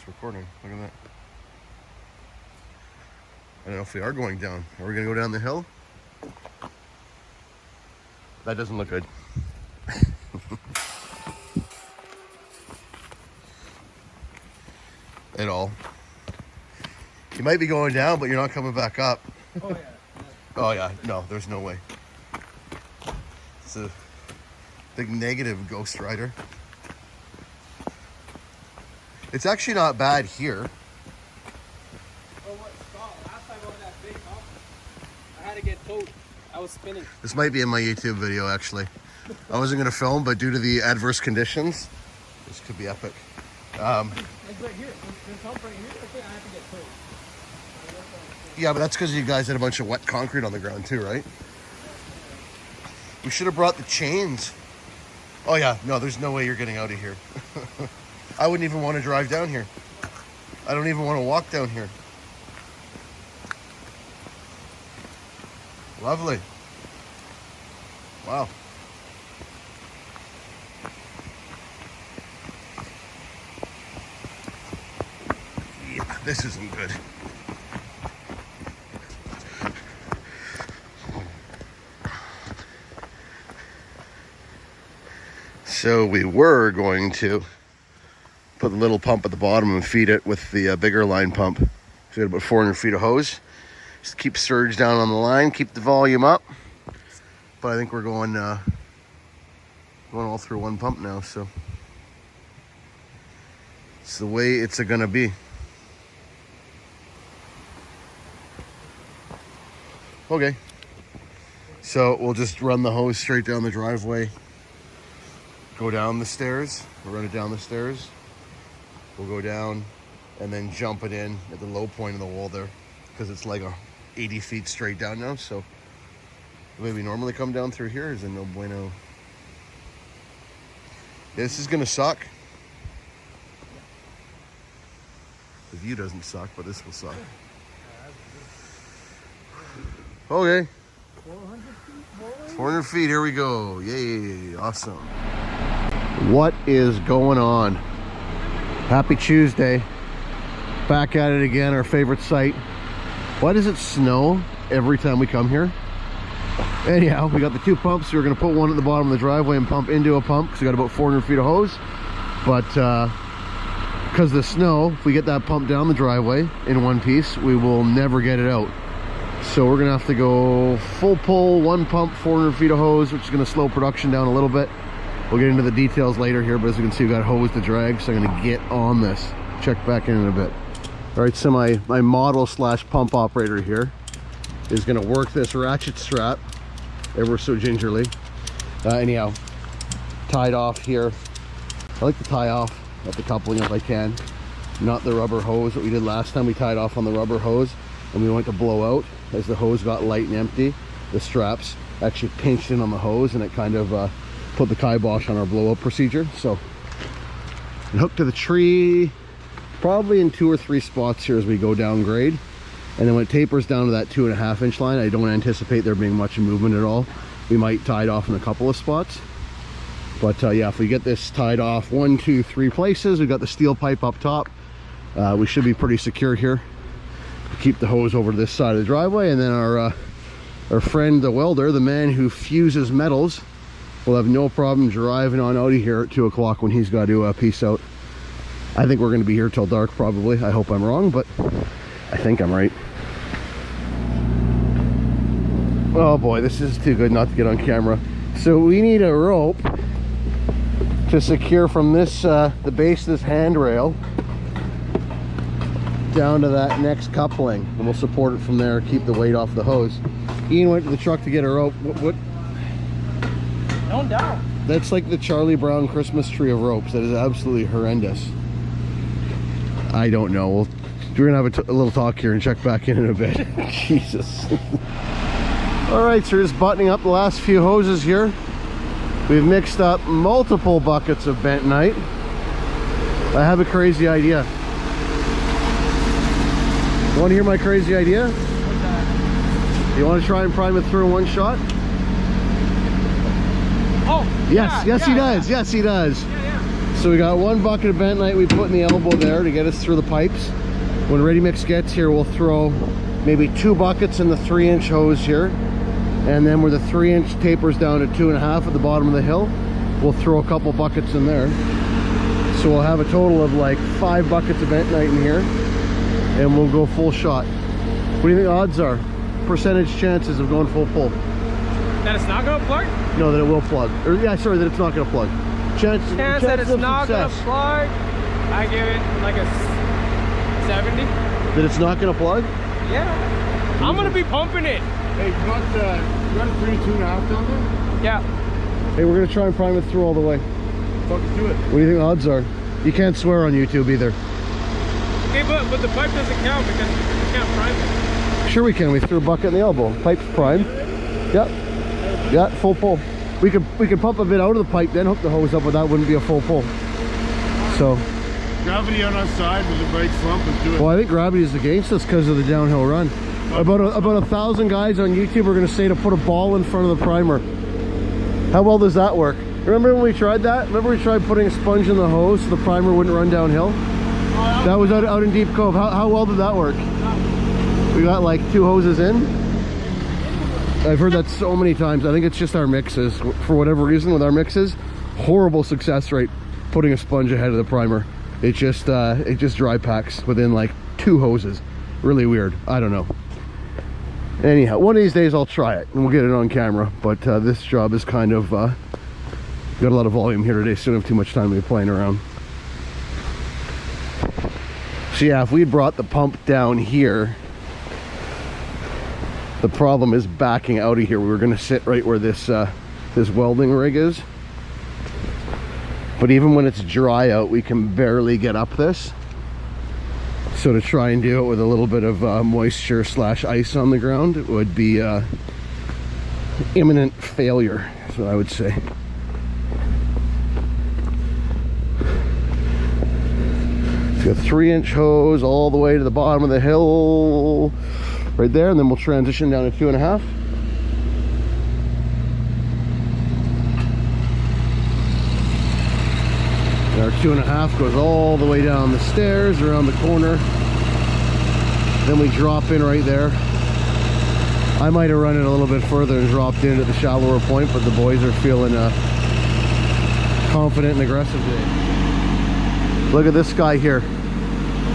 it's recording. Look at that. I don't know if we are going down. Are we going to go down the hill? That doesn't look good. At all. You might be going down, but you're not coming back up. Oh yeah. Oh yeah, no, there's no way. It's a big negative, Ghost Rider. It's actually not bad here. Oh, what? Stop. Last time on that big hump, I had to get towed. I was spinning. This might be in my YouTube video, actually. I wasn't going to film, but due to the adverse conditions, this could be epic. It's right here. This hump right here, I think I have to get towed. Yeah, but that's because you guys had a bunch of wet concrete on the ground too, right? We should have brought the chains. Oh yeah, no, there's no way you're getting out of here. I wouldn't even want to drive down here. I don't even want to walk down here. Lovely. Wow. Yeah, this isn't good. So we were going to put the little pump at the bottom and feed it with the bigger line pump. So we had about 400 feet of hose. Just keep surge down on the line, keep the volume up. But I think we're going all through one pump now, so it's the way it's gonna be. Okay. So we'll just run the hose straight down the driveway. Go down the stairs, we'll run it down the stairs. We'll go down and then jump it in at the low point of the wall there because it's like 80 feet straight down now. So the way we normally come down through here is a no bueno. This is gonna suck. The view doesn't suck, but this will suck. Okay. 400 feet, here we go. Yay, awesome. What is going on? Happy Tuesday. Back at it again, our favorite site. Why does it snow every time we come here? Anyhow, we got the two pumps. We're gonna put one at the bottom of the driveway and pump into a pump because we got about 400 feet of hose. But because of the snow, if we get that pump down the driveway in one piece, we will never get it out. So we're gonna have to go full pull, one pump, 400 feet of hose, which is gonna slow production down a little bit. We'll get into the details later here, but as you can see, we've got hose to drag, so I'm gonna get on this. Check back in a bit. All right, so my model slash pump operator here is gonna work this ratchet strap ever so gingerly. Anyhow, tied off here. I like to tie off at the coupling if I can, not the rubber hose that we did last time. We tied off on the rubber hose and we went to blow out. As the hose got light and empty, the straps actually pinched in on the hose and it kind of put the kibosh on our blowout procedure. So hooked to the tree probably in 2 or 3 spots here as we go down grade, and then when it tapers down to that 2.5 inch line, I don't anticipate there being much movement at all. We might tie it off in a couple of spots, but yeah, if we get this tied off 1, 2, 3 places, we've got the steel pipe up top, we should be pretty secure here. Keep the hose over to this side of the driveway, and then our friend the welder, the man who fuses metals, will have no problem driving on out of here at 2 o'clock when he's got to piece out. I think we're going to be here till dark probably. I hope I'm wrong, but I think I'm right. Oh boy, this is too good not to get on camera. So we need a rope to secure from this the base of this handrail down to that next coupling, and we'll support it from there, keep the weight off the hose. Ian went to the truck to get a rope. What? Don't doubt. That's like the Charlie Brown Christmas tree of ropes. That is absolutely horrendous. I don't know. We're gonna have a little talk here and check back in a bit. Jesus. All right, so we're just buttoning up the last few hoses here. We've mixed up multiple buckets of bentonite. I have a crazy idea. You want to hear my crazy idea? What's that? You want to try and prime it through in one shot? Oh, Yes, yes, he does. Yes, he does. Yeah. So we got 1 bucket of bentonite we put in the elbow there to get us through the pipes. When Ready Mix gets here, we'll throw maybe 2 buckets in the 3-inch hose here. And then where the 3-inch tapers down to 2.5 at the bottom of the hill, we'll throw a couple buckets in there. So we'll have a total of like 5 buckets of bentonite in here, and we'll go full shot. What do you think the odds are? Percentage chances of going full pull? That it's not gonna plug? No, that it will plug. Or yeah, sorry, that it's not gonna plug. Chance That it's not gonna plug, I give it like a 70. That it's not gonna plug? Yeah. I'm gonna be pumping it. Hey, you got a 3 2.5 down there? Yeah. Hey, we're gonna try and prime it through all the way. Fucking do it. What do you think the odds are? You can't swear on YouTube either. Okay, but the pipe doesn't count because you can't prime it. Sure we can. We threw a bucket in the elbow. Pipe's primed. Yep. Yeah, full pull. We could pump a bit out of the pipe, then hook the hose up, but that wouldn't be a full pull. So. Gravity on our side with the brake slump and do it. Well, I think gravity is against us because of the downhill run. About 1,000 guys on YouTube are going to say to put a ball in front of the primer. How well does that work? Remember when we tried that? Remember we tried putting a sponge in the hose so the primer wouldn't run downhill? That was out in Deep Cove. How well did that work? We got like 2 hoses in. I've heard that so many times. I think it's just our mixes. For whatever reason with our mixes, horrible success rate putting a sponge ahead of the primer. It just dry packs within like 2 hoses. Really weird. I don't know. Anyhow, one of these days I'll try it and we'll get it on camera. But this job is kind of got a lot of volume here today, so I don't have too much time to be playing around. So yeah, if we brought the pump down here, the problem is backing out of here. We were going to sit right where this this welding rig is, but even when it's dry out, we can barely get up this. So to try and do it with a little bit of moisture / ice on the ground, it would be imminent failure, is what I would say. Got a 3-inch hose all the way to the bottom of the hill right there, and then we'll transition down to 2.5. And our 2.5 goes all the way down the stairs around the corner, then we drop in right there. I might have run it a little bit further and dropped in at the shallower point, but the boys are feeling confident and aggressive today. Look at this guy here,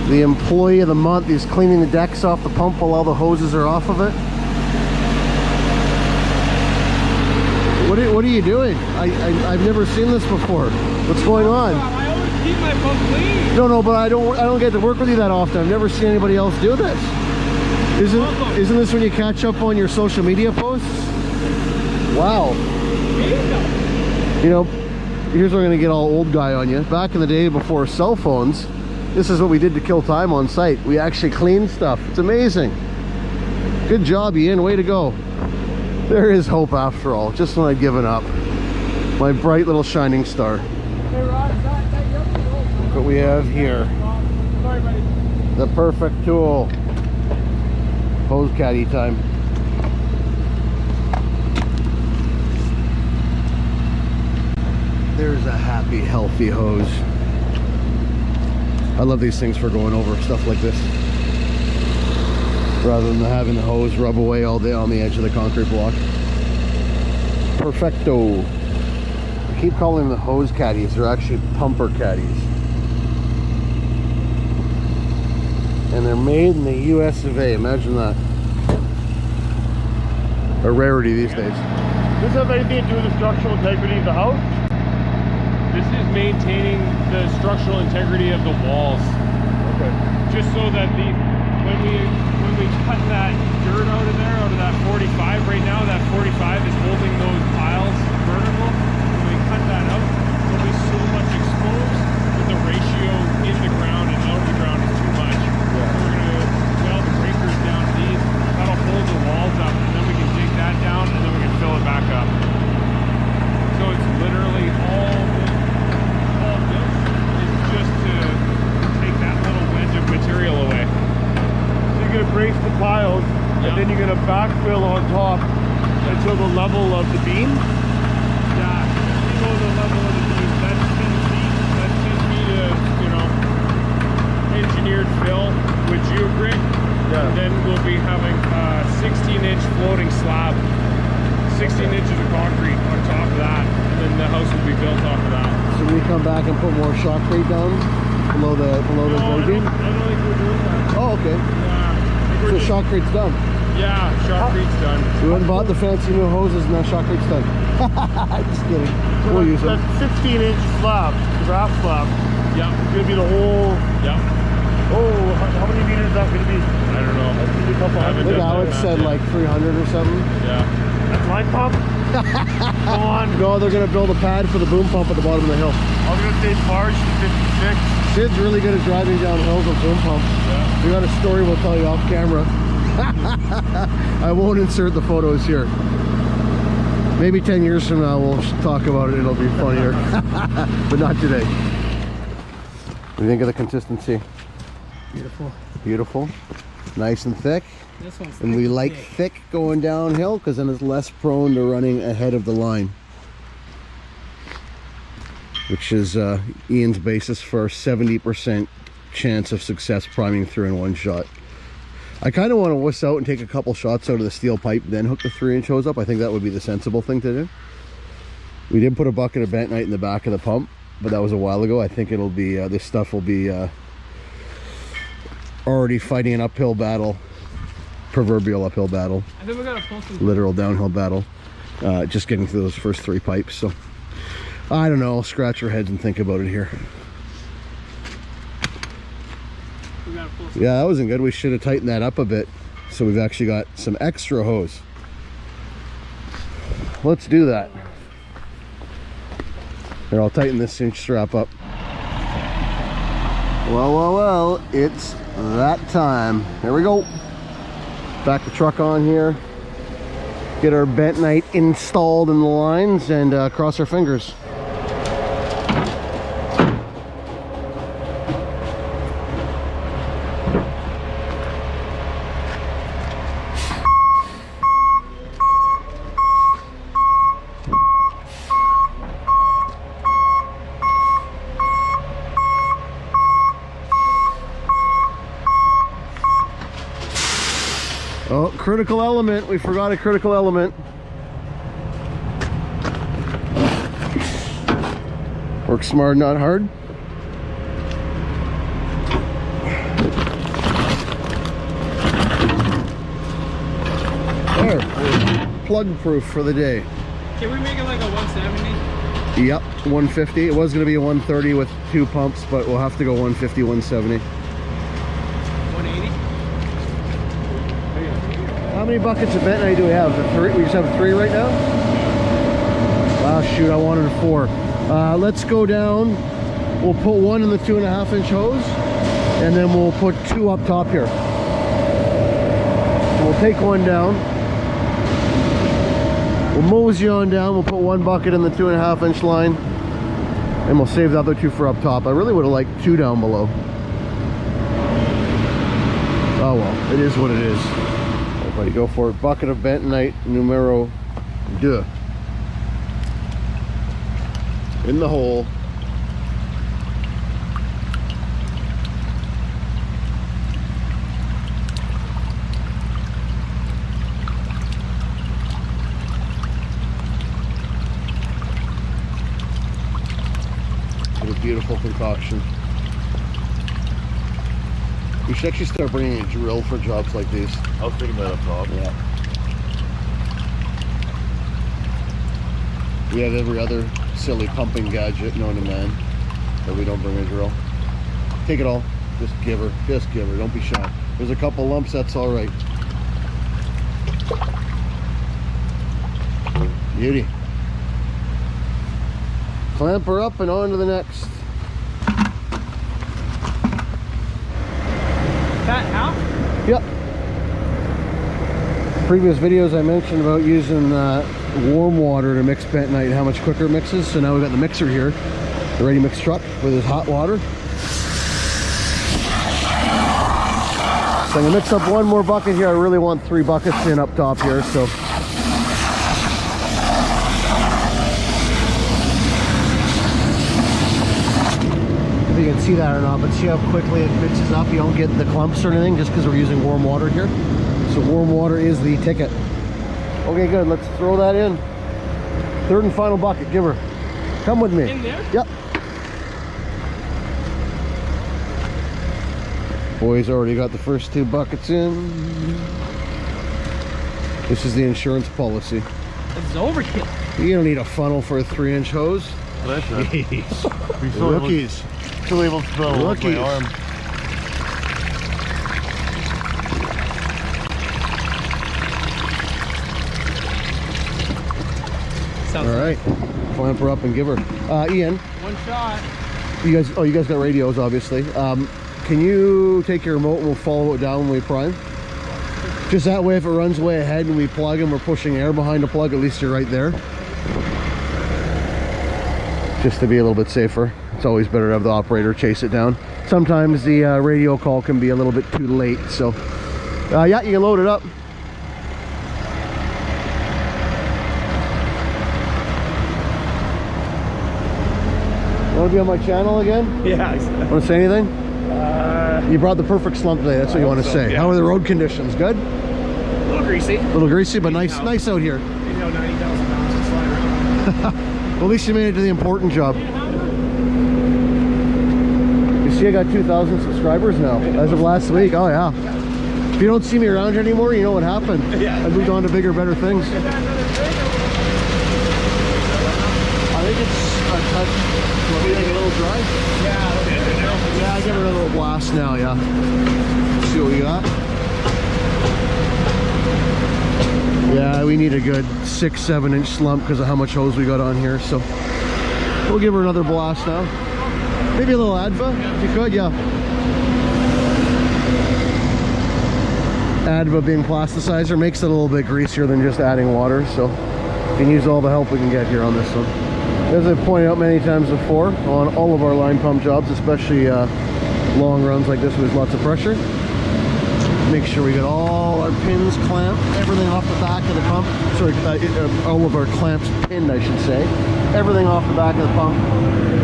the employee of the month. He's cleaning the decks off the pump while all the hoses are off of it. What are you doing? I've never seen this before. What's going on? I always keep my pump clean. No, but I don't get to work with you that often. I've never seen anybody else do this. Isn't this when you catch up on your social media posts? Wow. You know, here's where I'm gonna get all old guy on you. Back in the day before cell phones, this is what we did to kill time on site. We actually cleaned stuff. It's amazing. Good job, Ian. Way to go. There is hope after all, just when I'd given up. My bright little shining star. Look what we have here. The perfect tool. Hose caddy time. There's a happy, healthy hose. I love these things for going over stuff like this, rather than having the hose rub away all day on the edge of the concrete block. Perfecto. I keep calling them the hose caddies. They're actually pumper caddies. And they're made in the US of A. Imagine that. A rarity these days. Does this have anything to do with the structural integrity of the house? This is maintaining the structural integrity of the walls. Okay. Just so that when we cut that dirt out of there, out of that 45 right now, that 45 is holding those piles vertical. When we cut that out, there'll be so much exposed that the ratio in the ground and out of the ground is too much. So we're gonna weld the breakers down deep. That'll hold the walls up, and then we can dig that down, and then we can fill it back up. So it's literally all this is just to take that little wedge of material away. So you're going to brace the piles, and then you're going to backfill on top until the level of the beam? Yeah, you go to the level of the beam. That's 10 feet, that's Yeah. Then we'll be having a 16-inch floating slab, 16 inches of concrete on top of that, and then the house will be built off of that. So we come back and put more shotcrete down below the No, I grade beam? don't think we're doing that. Oh, okay. Yeah, So shotcrete's done. yeah, shotcrete's done. We went and bought the fancy new hoses and now shotcrete's done. Just kidding. We'll use them. That 16-inch slab, draft slab, Yeah, is gonna be the whole. yeah. Oh, how many meters is that gonna be? I don't know. That's gonna be a couple I haven't I think hundred. Alex said like 300 or something. Yeah. That's line pump. Come on. No, they're gonna build a pad for the boom pump at the bottom of the hill. I was gonna say barge to 56. Sid's really good at driving down hills with boom pumps. Yeah. We got a story we'll tell you off camera. I won't insert the photos here. Maybe 10 years from now we'll talk about it. It'll be funnier. But not today. What do you think of the consistency? Beautiful. Beautiful. Nice and thick. This one's And we like thick going downhill because then it's less prone to running ahead of the line. Which is Ian's basis for 70% chance of success priming through in one shot. I kind of want to wuss out and take a couple shots out of the steel pipe, then hook the 3-inch hose up. I think that would be the sensible thing to do. We did put a bucket of bentonite in the back of the pump, but that was a while ago. I think it'll be, this stuff will be already fighting an uphill battle, proverbial uphill battle, I think we gotta pull some. literal downhill battle, just getting through those first 3 pipes. So I don't know, scratch your heads and think about it here. We gotta pull some. Yeah, that wasn't good. We should have tightened that up a bit, so we've actually got some extra hose. Let's do that. Here, I'll tighten this cinch strap up. Well, it's that time. Here we go. Back the truck on here. Get our bentonite installed in the lines and cross our fingers. Oh, critical element. We forgot a critical element. Work smart, not hard. There, we're plug proof for the day. Can we make it like a 170? Yep, 150. It was going to be a 130 with 2 pumps, but we'll have to go 150, 170. 180? How many buckets of bentonite do we have? 3? We just have 3 right now? Ah, shoot, I wanted 4. Let's go down. We'll put 1 in the 2.5-inch hose, and then we'll put 2 up top here. So we'll take 1 down. We'll mosey on down. We'll put 1 bucket in the 2.5-inch line, and we'll save the other 2 for up top. I really would have liked 2 down below. Oh well, it is what it is. Everybody go for it. Bucket of bentonite numero 2 in the hole. What a beautiful concoction. We should actually start bringing a drill for jobs like these. I was thinking that up top. Yeah. We have every other silly pumping gadget known to man, but we don't bring a drill. Take it all. Just give her. Just give her. Don't be shy. There's a couple lumps, that's all right. Beauty. Clamp her up and on to the next. That half? Yep. Previous videos I mentioned about using warm water to mix bentonite, how much quicker it mixes. So now we've got the mixer here, the ready mix truck with his hot water. So I'm gonna mix up 1 more bucket here. I really want 3 buckets in up top here, so. I think you can see that or not, but see how quickly it mixes up. You don't get the clumps or anything just because we're using warm water here. So warm water is the ticket. Okay, good. Let's throw that in. Third and final bucket. Give her. Come with me. In there? Yep. Boys already got the first 2 buckets in. This is the insurance policy. It's overkill. You don't need a funnel for a 3-inch hose. Jeez. Rookies. Still able to spill off my arm. Sounds All right, clamp her up and give her. Ian, one shot. you guys got radios, obviously. Can you take your remote and we'll follow it down when we prime? Just that way, if it runs way ahead and we plug and we're pushing air behind the plug, at least you're right there. Just to be a little bit safer. It's always better to have the operator chase it down. Sometimes the radio call can be a little bit too late, so yeah, you can load it up. You want to be on my channel again? Yeah. Want to say anything? You brought the perfect slump today, that's what you want to say. yeah. How are the road conditions? Good? A little greasy. A little greasy, but nice out here. You know, 90,000 pounds to slide around. Well, at least you made it to the important job. You see I got 2,000 subscribers now, as of last week. Oh yeah. If you don't see me around here anymore, you know what happened. Yeah. I moved on to bigger, better things. I think it's a touch, maybe like a little dry. Yeah, I give her a little blast now, yeah. See what we got. Yeah, we need a good 6-7 inch slump because of how much hose we got on here, so we'll give her another blast now. Maybe a little Adva, if you could, yeah. Adva being plasticizer makes it a little bit greasier than just adding water, so we can use all the help we can get here on this one. As I've pointed out many times before, on all of our line pump jobs, especially long runs like this with lots of pressure, make sure we get all our pins clamped, everything off the back of the pump. Sorry, all of our clamps pinned, I should say. Everything off the back of the pump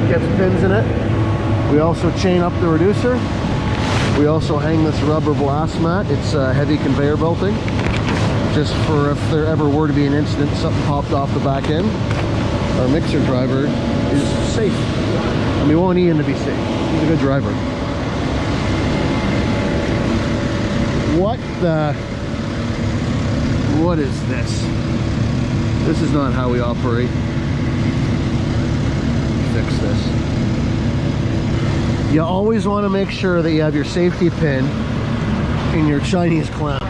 gets pins in it. We also chain up the reducer. We also hang this rubber blast mat. It's heavy conveyor belting, just for if there ever were to be an incident, something popped off the back end. Our mixer driver is safe. And we want Ian to be safe. He's a good driver. What is this? This is not how we operate. Fix this. You always want to make sure that you have your safety pin in your Chinese clamp.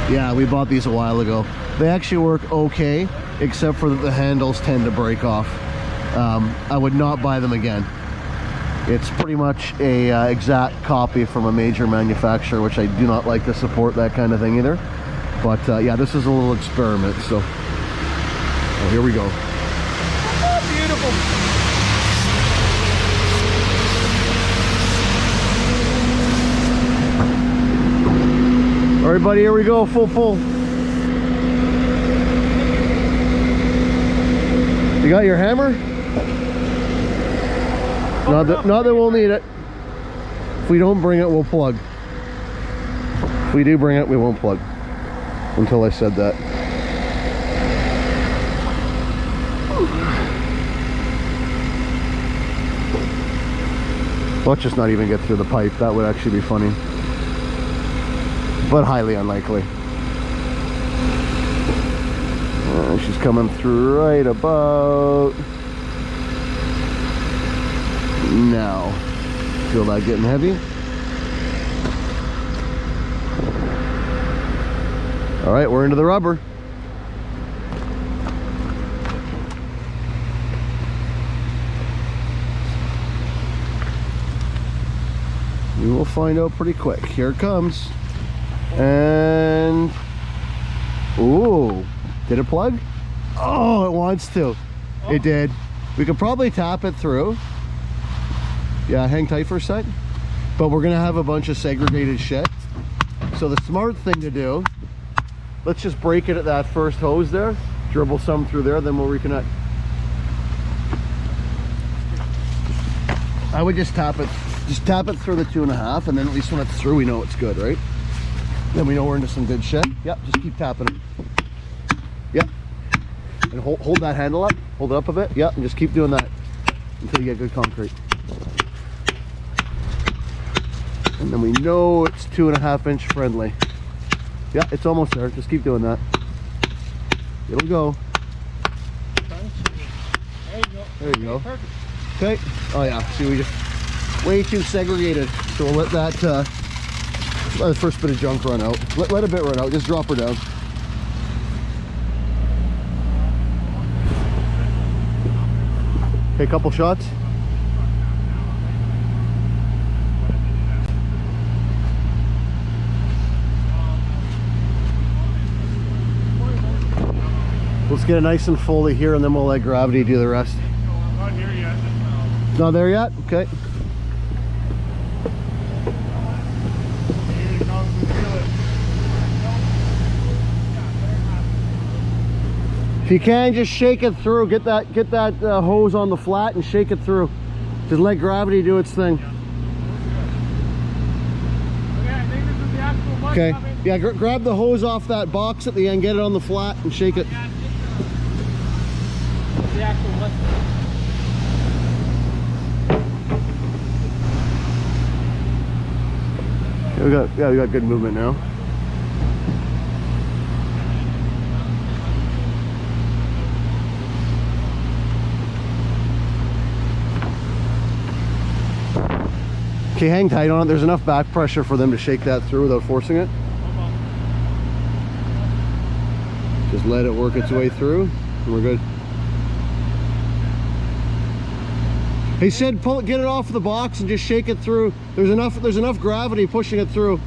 Yeah, we bought these a while ago. They actually work okay, except for that the handles tend to break off. I would not buy them again. It's pretty much a exact copy from a major manufacturer, which I do not like to support that kind of thing either. But yeah, this is a little experiment, so here we go. Oh, beautiful. All right, buddy, here we go, full pull. You got your hammer? Not that we'll need it. If we don't bring it, we'll plug. If we do bring it, we won't plug. Until I said that. Let's just not even get through the pipe. That would actually be funny. But highly unlikely. She's coming through right about now. Feel that getting heavy? All right, we're into the rubber. We will find out pretty quick. Here it comes. And ooh, did it plug? Oh, it wants to. Oh. It did. We could probably tap it through. Yeah, hang tight for a sec. But we're gonna have a bunch of segregated shit. So the smart thing to do, let's just break it at that first hose there, dribble some through there, then we'll reconnect. I would just tap it through the 2.5, and then at least when it's through, we know it's good, right? Then we know we're into some good shit. Yep, just keep tapping it. Yep. And hold that handle up. Hold it up a bit. Yep, and just keep doing that until you get good concrete. And then we know it's 2.5 inch friendly. Yeah, it's almost there. Just keep doing that. It'll go. There you go. There you go. Perfect. Okay. Oh yeah. See, we just way too segregated. So we'll let that let the first bit of junk run out. Let a bit run out. Just drop her down. Okay, couple shots. Let's get it nice and fully here, and then we'll let gravity do the rest. Not here yet. Not there yet? Okay. Here it comes, we feel it. If you can, just shake it through. Get that hose on the flat and shake it through. Just let gravity do its thing. Okay, I think this is the actual mud Okay. coming. Yeah, grab the hose off that box at the end, get it on the flat and shake it. The actual mud. We got good movement now. Okay, hang tight on it. There's enough back pressure for them to shake that through without forcing it. Just let it work its way through and we're good. He said get it off the box and just shake it through. There's enough gravity pushing it through.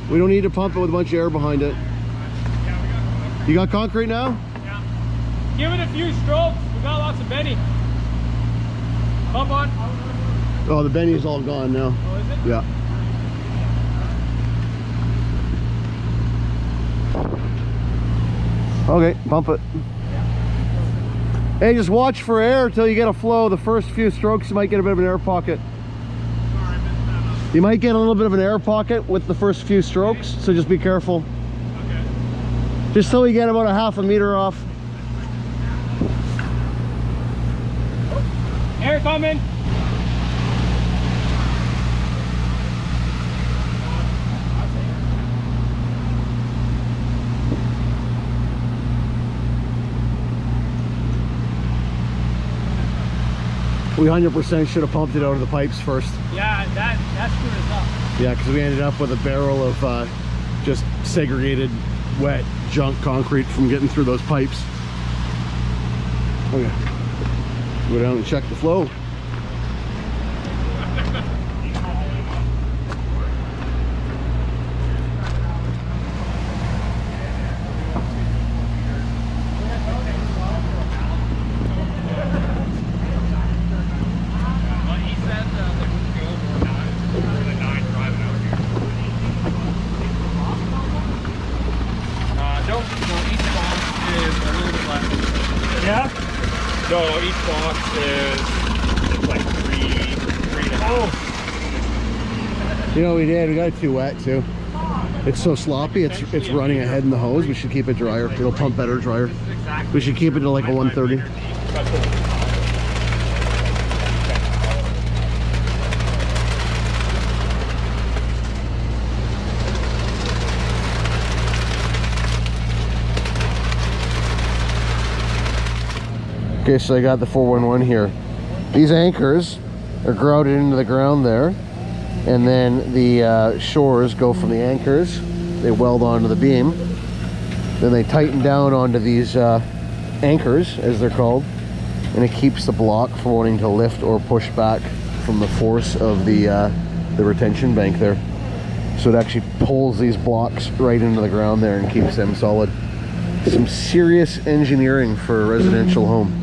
We don't need to pump it with a bunch of air behind it. You got concrete now? Yeah. Give it a few strokes. We got lots of Benny. Pump on. Oh, the Benny's all gone now. Oh, is it? Yeah. Okay, pump it. Hey, just watch for air until you get a flow. The first few strokes, you might get a bit of an air pocket. You might get a little bit of an air pocket with the first few strokes, so just be careful. Okay. Just so we get about a half a meter off. Air coming. We 100% should have pumped it out of the pipes first. Yeah, that screwed us up. Yeah, because we ended up with a barrel of just segregated, wet, junk concrete from getting through those pipes. Okay. Go down and check the flow. Yeah? No, each box is like three and a half. You know what we did? We got it too wet too. It's so sloppy, it's running ahead in the hose. We should keep it drier. It'll pump better drier. We should keep it to like a 130. Okay, so I got the 411 here. These anchors are grouted into the ground there, and then the shores go from the anchors. They weld onto the beam. Then they tighten down onto these anchors, as they're called, and it keeps the block from wanting to lift or push back from the force of the retention bank there. So it actually pulls these blocks right into the ground there and keeps them solid. Some serious engineering for a residential home.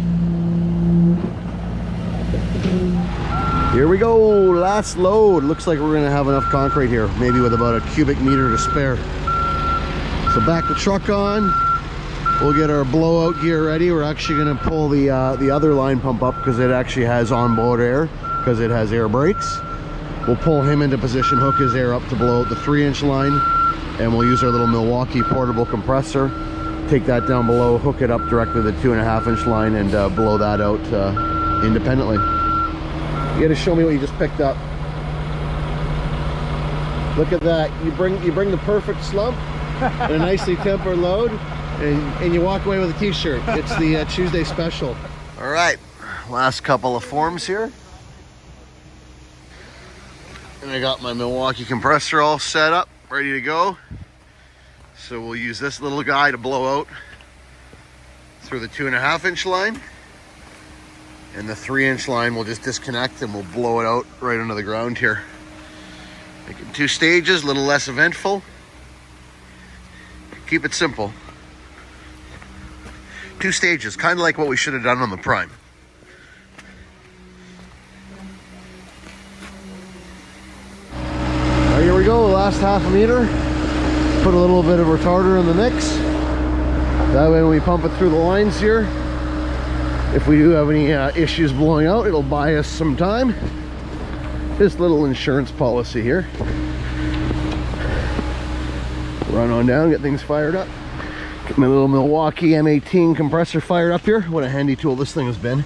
Here we go, last load. Looks like we're gonna have enough concrete here, maybe with about a cubic meter to spare. So back the truck on. We'll get our blowout gear ready. We're actually gonna pull the other line pump up because it actually has onboard air. because it has air brakes. We'll pull him into position, hook his air up to blow out the 3-inch line, and we'll use our little Milwaukee portable compressor, take that down below, hook it up directly to the 2.5-inch line, and blow that out independently. You gotta show me what you just picked up. Look at that. You bring the perfect slump and a nicely tempered load, and you walk away with a t-shirt. It's the Tuesday special. All right, last couple of forms here. And I got my Milwaukee compressor all set up, ready to go. So we'll use this little guy to blow out through the 2.5-inch line. And the 3-inch line we'll just disconnect and we'll blow it out right under the ground here. Making 2 stages, a little less eventful. Keep it simple. 2 stages, kind of like what we should have done on the Prime. Here we go, last half a meter. Put a little bit of retarder in the mix. That way when we pump it through the lines here, if we do have any issues blowing out, it'll buy us some time. This little insurance policy here. Run on down, get things fired up. Get my little Milwaukee M18 compressor fired up here. What a handy tool this thing has been.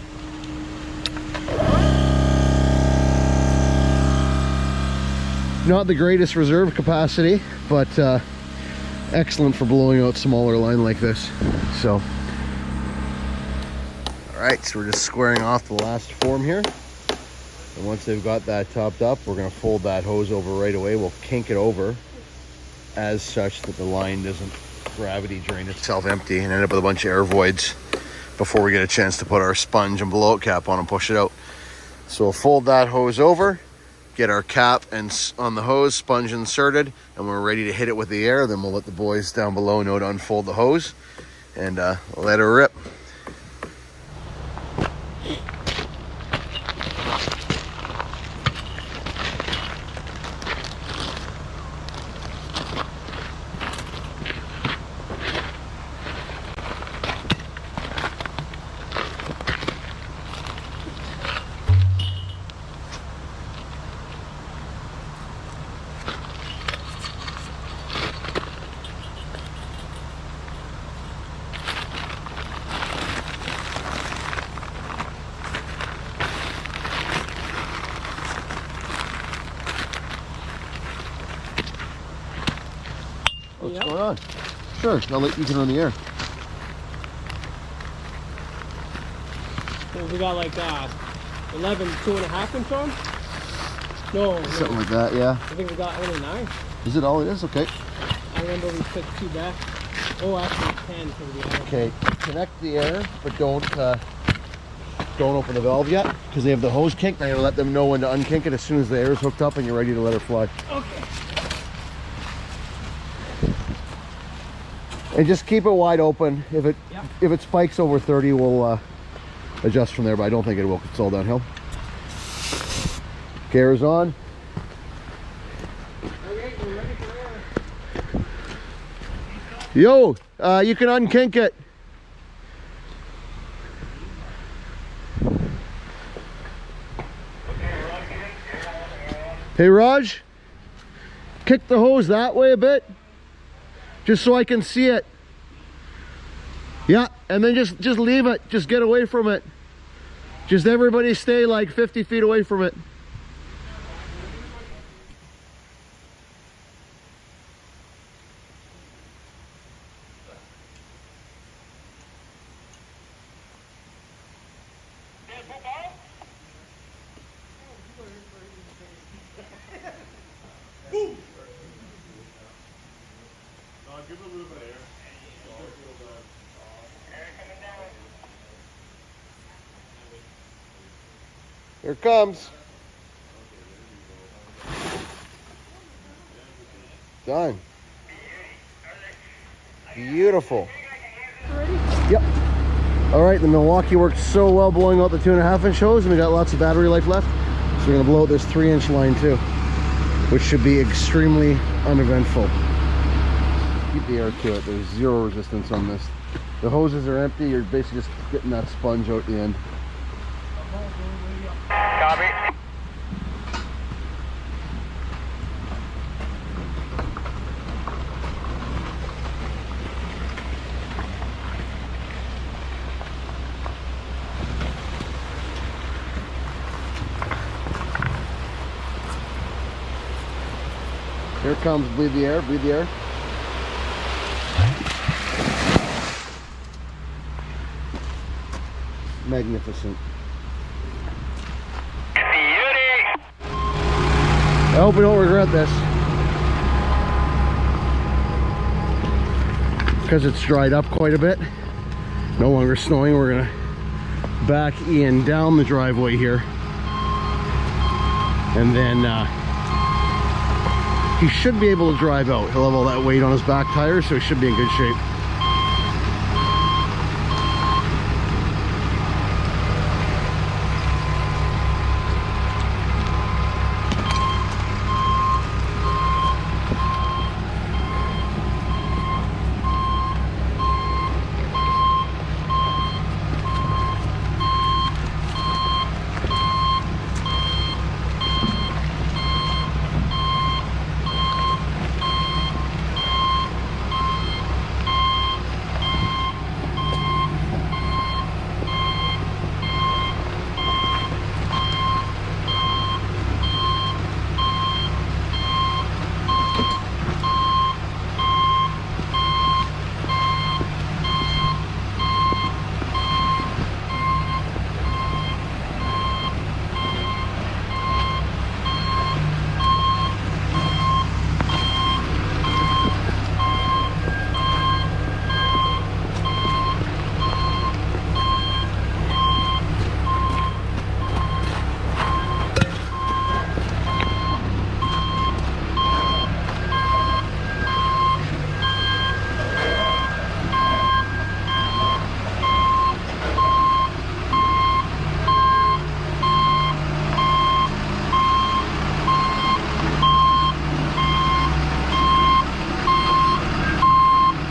Not the greatest reserve capacity, but excellent for blowing out smaller line like this. So, all right, so we're just squaring off the last form here. And once they've got that topped up, we're gonna fold that hose over right away. We'll kink it over as such that the line doesn't gravity drain itself empty and end up with a bunch of air voids before we get a chance to put our sponge and blowout cap on and push it out. So we'll fold that hose over, get our cap and on the hose, sponge inserted, and we're ready to hit it with the air. Then we'll let the boys down below know to unfold the hose and let her rip. What's going on? Sure, I'll let you get on the air. So we got like 11 2.5-inch on? No, Something like that, yeah. I think we got only 9. Is it all it is? Okay. I remember we took 2 back. Oh, actually 10 for the air. Okay, connect the air, but don't open the valve yet, because they have the hose kinked. I gotta let them know when to unkink it as soon as the air is hooked up and you're ready to let her fly. Okay. And just keep it wide open. If it spikes over 30, we'll adjust from there, but I don't think it will. It's all downhill. Gear's on. Okay, we're ready for air. Yo, you can unkink it. Hey Raj, kick the hose that way a bit, just so I can see it. Yeah, and then just leave it. Just get away from it. Just everybody stay like 50 feet away from it. Give it a little bit of air. Here it comes. Done. Beautiful. Yep. All right, the Milwaukee worked so well blowing out the 2.5-inch hose, and we got lots of battery life left. So we're gonna blow out this 3-inch line too, which should be extremely uneventful. Keep the air to it. There's zero resistance on this. The hoses are empty. You're basically just getting that sponge out the end. Copy. Here it comes. Breathe the air. Breathe the air. Magnificent. I hope we don't regret this. Because it's dried up quite a bit. No longer snowing. We're gonna back Ian down the driveway here. And then he should be able to drive out. He'll have all that weight on his back tires, so he should be in good shape.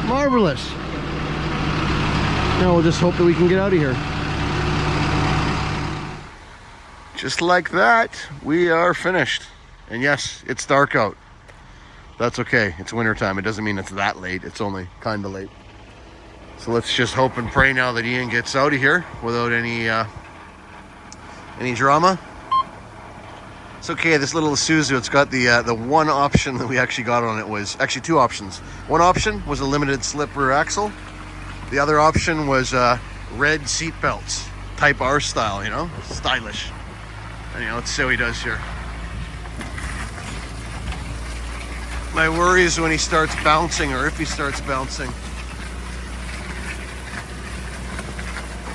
Marvelous. Now we'll just hope that we can get out of here. Just like that, we are finished. And yes, it's dark out. That's okay. It's winter time. It doesn't mean it's that late. It's only kind of late. So let's just hope and pray now that Ian gets out of here without any drama. It's okay, this little Isuzu, it's got the one option that we actually got on it was, actually two options. One option was a limited slip rear axle. The other option was red seat belts, Type R style, you know, stylish. Anyhow, let's see how he does here. My worry is when he starts bouncing, or if he starts bouncing.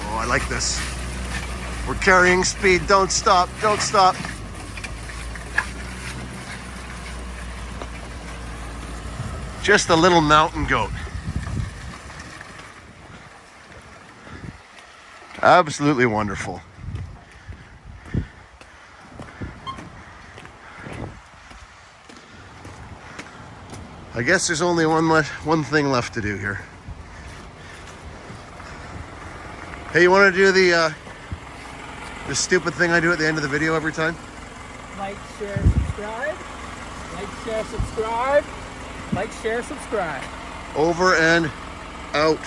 Oh, I like this. We're carrying speed, don't stop, don't stop. Just a little mountain goat. Absolutely wonderful. I guess there's only one thing left to do here. Hey, you want to do the stupid thing I do at the end of the video every time? Like, share, subscribe. Like, share, subscribe. Like, share, subscribe. Over and out.